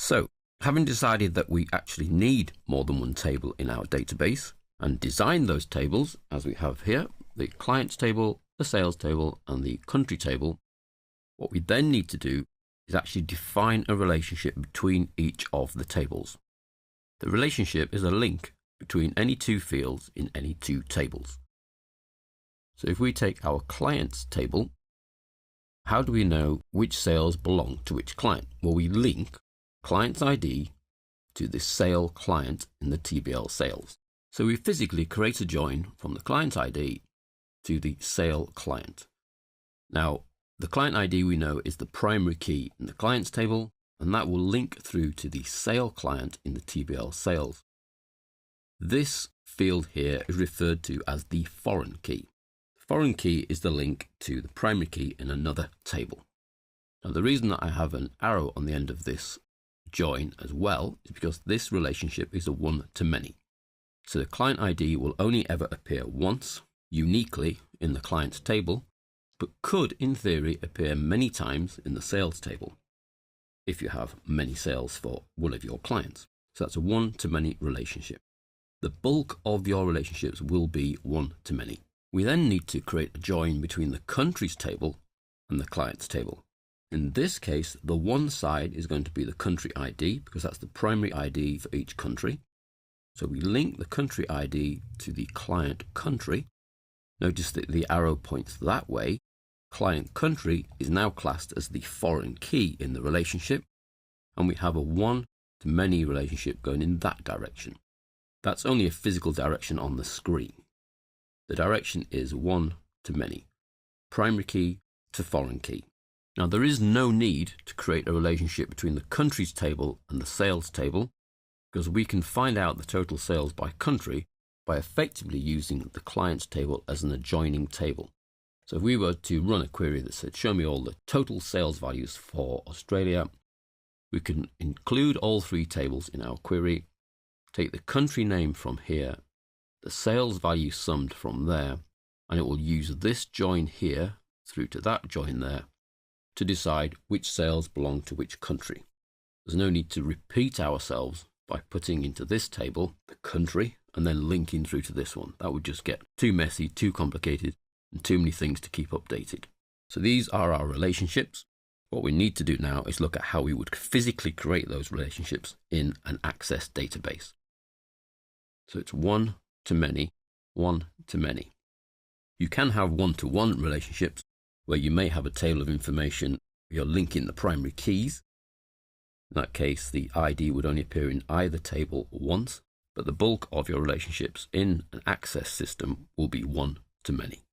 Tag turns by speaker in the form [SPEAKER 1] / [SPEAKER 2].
[SPEAKER 1] So, having decided that we actually need more than one table in our database and design those tables as we have here, the clients table, the sales table, and the country table, what we then need to do is actually define a relationship between each of the tables. The relationship is a link between any two fields in any two tables. So if we take our clients table, how do we know which sales belong to which client? Well, we link client's ID to the sale client in the TBL sales. So we physically create a join from the client ID to the sale client. Now, the client ID we know is the primary key in the clients table, and that will link through to the sale client in the TBL sales. This field here is referred to as the foreign key. The foreign key is the link to the primary key in another table. Now, the reason that I have an arrow on the end of this join as well is because this relationship is a one-to-many. So the client ID will only ever appear once, uniquely in the client's table, but could, in theory, appear many times in the sales table if you have many sales for one of your clients. So that's a one-to-many relationship. The bulk of your relationships will be one-to-many. We then need to create a join between the countries table and the clients table. In this case, the one side is going to be the country ID because that's the primary ID for each country. So we link the country ID to the client country. Notice that the arrow points that way. Client country is now classed as the foreign key in the relationship, and we have a one-to-many relationship going in that direction. That's only a physical direction on the screen. The direction is one-to-many, primary key to foreign key. Now, there is no need to create a relationship between the countries table and the sales table because we can find out the total sales by country by effectively using the clients table as an adjoining table. So if we were to run a query that said, show me all the total sales values for Australia, we can include all three tables in our query, take the country name from here, the sales value summed from there, and it will use this join here through to that join there to decide which sales belong to which country. There's no need to repeat ourselves by putting into this table the country and then linking through to this one. That would just get too messy, too complicated, and too many things to keep updated. So these are our relationships. What we need to do now is look at how we would physically create those relationships in an Access database. So it's one-to-many, one-to-many. You can have one-to-one relationships where you may have a table of information, you're linking the primary keys. In that case, the ID would only appear in either table once, but the bulk of your relationships in an Access system will be one-to-many.